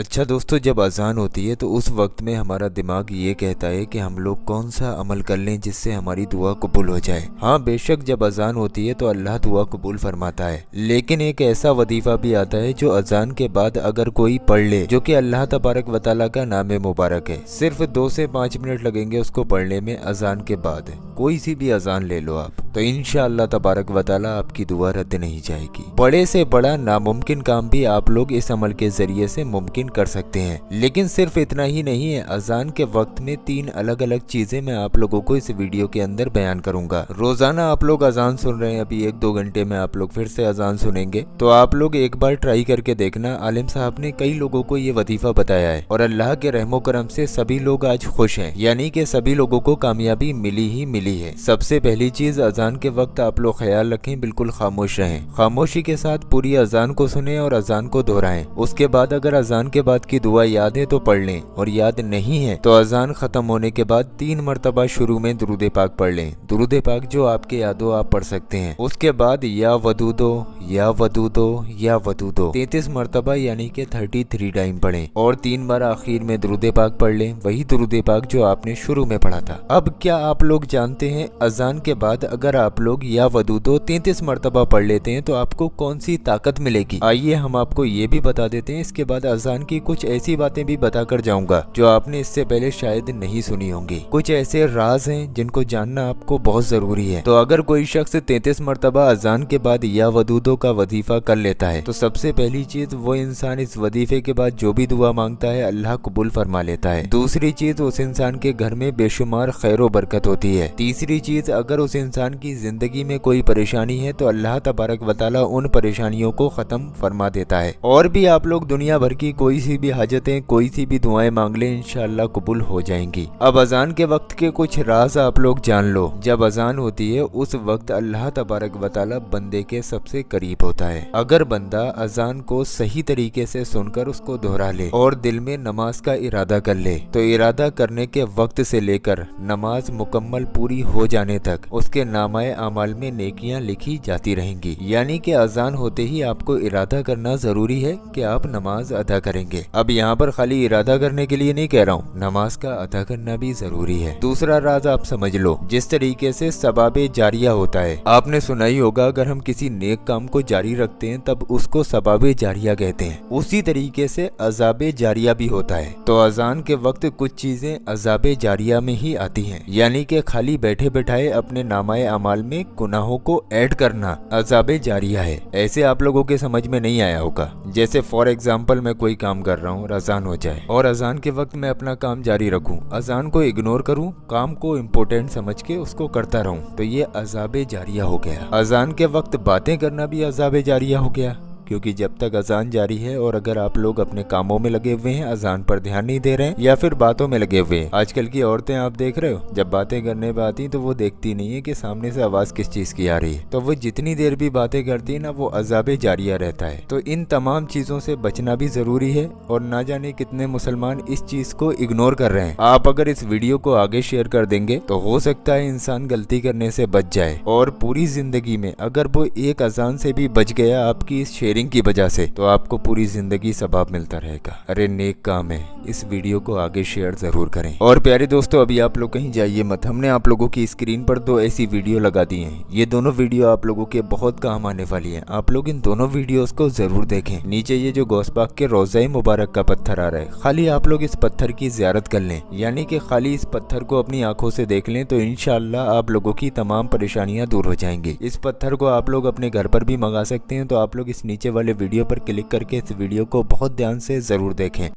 अच्छा दोस्तों, जब अजान होती है तो उस वक्त में हमारा दिमाग ये कहता है कि हम लोग कौन सा अमल कर लें जिससे हमारी दुआ कबूल हो जाए। हाँ बेशक, जब अजान होती है तो अल्लाह दुआ कबूल फरमाता है, लेकिन एक ऐसा वजीफा भी आता है जो अजान के बाद अगर कोई पढ़ ले, जो कि अल्लाह तबारक व तआला का नाम मुबारक है। सिर्फ 2 से 5 मिनट लगेंगे उसको पढ़ने में अजान के बाद। कोई सी भी अजान ले लो आप, तो इंशाअल्लाह तबारक व तआला आपकी दुआ रद्द नहीं जाएगी। बड़े से बड़ा नामुमकिन काम भी आप लोग इस अमल के जरिए से मुमकिन कर सकते हैं। लेकिन सिर्फ इतना ही नहीं है, अजान के वक्त में 3 अलग अलग चीजें मैं आप लोगों को इस वीडियो के अंदर बयान करूंगा। रोजाना आप लोग अजान सुन रहे हैं, अभी 1-2 घंटे में आप लोग फिर से अजान सुनेंगे, तो आप लोग एक बार ट्राई करके देखना। आलिम साहब ने कई लोगों को ये वजीफा बताया है और अल्लाह के रहमो करम से सभी लोग आज खुश हैं, यानी कि सभी लोगों को कामयाबी मिली ही मिली है। सबसे पहली चीज, अजान के वक्त आप लोग ख्याल रखें, बिल्कुल खामोश रहें। खामोशी के साथ पूरी अजान को सुने और अजान को दोहराएं। उसके बाद अगर अजान के बाद की दुआ याद है तो पढ़ लें, और याद नहीं है तो अजान खत्म होने के बाद 3 मरतबा शुरू में दुरूद पाक पढ़ लें। दुरूद पाक जो आपके याद हो आप पढ़ सकते हैं। उसके बाद या वदूदो या वदूदो या वदूदो 33 मरतबा यानी कि 33 टाइम पढ़ें, और 3 बार आखिर में दुरूद पाक पढ़ लें, वही दुरूद पाक जो आपने शुरू में पढ़ा था। अब क्या आप लोग जानते हैं अजान के बाद अगर आप लोग या वदूदो 33 मरतबा पढ़ लेते हैं तो आपको कौन सी ताकत मिलेगी? आइए हम आपको ये भी बता देते हैं। इसके बाद अजान की कुछ ऐसी बातें भी बताकर जाऊंगा जो आपने इससे पहले शायद नहीं सुनी होंगी। कुछ ऐसे राज हैं जिनको जानना आपको बहुत जरूरी है। तो अगर कोई शख्स 33 मरतबा अजान के बाद या वदूदो का वजीफा कर लेता है तो सबसे पहली चीज, वो इंसान इस वजीफे के बाद जो भी दुआ मांगता है अल्लाह कबूल फरमा लेता है। दूसरी चीज, उस इंसान के घर में बेशुमार खैर बरकत होती है। तीसरी चीज, अगर उस इंसान की जिंदगी में कोई परेशानी है तो अल्लाह तबारक व तआला उन परेशानियों को खत्म फरमा देता है। और भी आप लोग दुनिया भर की कोई सी भी हाजतें, कोई सी भी दुआएं मांग लें, इंशाअल्लाह कबूल हो जाएंगी। अब अजान के वक्त के कुछ राज आप लोग जान लो। जब अजान होती है उस वक्त अल्लाह तबारक व तआला बंदे के सबसे करीब होता है। अगर बंदा अजान को सही तरीके से सुनकर उसको दोहरा ले और दिल में नमाज का इरादा कर ले, तो इरादा करने के वक्त से लेकर नमाज मुकम्मल पूरी हो जाने तक उसके नामाए अमाल में नेकियां लिखी जाती रहेंगी। यानी कि अजान होते ही आपको इरादा करना जरूरी है कि आप नमाज अदा करेंगे। अब यहाँ पर खाली इरादा करने के लिए नहीं कह रहा हूँ, नमाज का अदा करना भी जरूरी है। दूसरा राज आप समझ लो, जिस तरीके से सबाबे जारिया होता है, आपने सुना ही होगा, अगर हम किसी नेक काम को जारी रखते हैं तब उसको सबाबे जारिया कहते हैं। उसी तरीके से अजाबे जारिया भी होता है। तो अजान के वक्त कुछ चीजें अजाबे जारिया में ही आती हैं, यानी कि खाली बैठे बैठाए अपने नामाए अमाल में गुनाहों को ऐड करना अजाबे जारिया है। ऐसे आप लोगों के समझ में नहीं आया होगा। जैसे फॉर एग्जाम्पल, मैं कोई काम कर रहा हूँ और अजान हो जाए और अजान के वक्त मैं अपना काम जारी रखूं, अजान को इग्नोर करूं, काम को इम्पोर्टेंट समझ के उसको करता रहूं, तो ये अजाबे जारिया हो गया। अजान के वक्त बातें करना भी अजाबे जारिया हो गया, क्योंकि जब तक अजान जारी है और अगर आप लोग अपने कामों में लगे हुए हैं, अजान पर ध्यान नहीं दे रहे हैं या फिर बातों में लगे हुए हैं। आजकल की औरतें आप देख रहे हो, जब बातें करने पे आती तो वो देखती नहीं है कि सामने से आवाज किस चीज की आ रही है, तो वो जितनी देर भी बातें करती है ना, वो अजाबे जारिया रहता है। तो इन तमाम चीजों से बचना भी जरूरी है, और ना जाने कितने मुसलमान इस चीज को इग्नोर कर रहे हैं। आप अगर इस वीडियो को आगे शेयर कर देंगे तो हो सकता है इंसान गलती करने से बच जाए, और पूरी जिंदगी में अगर वो एक अजान से भी बच गया आपकी इस शेयरिंग की वजह से, तो आपको पूरी जिंदगी सवाब मिलता रहेगा। अरे नेक काम है, इस वीडियो को आगे शेयर जरूर करें। और प्यारे दोस्तों, अभी आप लोग कहीं जाइए मत, हमने आप लोगों की स्क्रीन पर 2 ऐसी वीडियो लगा दी हैं। ये दोनों वीडियो आप लोगों के बहुत काम आने वाली हैं। आप लोग इन दोनों वीडियोस को जरूर देखें। नीचे ये जो गौस पाक के रोज़ा मुबारक का पत्थर आ रहा है, खाली आप लोग इस पत्थर की ज़ियारत कर लें, यानी कि खाली इस पत्थर को अपनी आंखों से देख लें, तो इंशाअल्लाह आप लोगों की तमाम परेशानियां दूर हो जाएंगी। इस पत्थर को आप लोग अपने घर पर भी मंगा सकते हैं। तो आप लोग इस नीचे वाले वीडियो पर क्लिक करके इस वीडियो को बहुत ध्यान से जरूर देखें।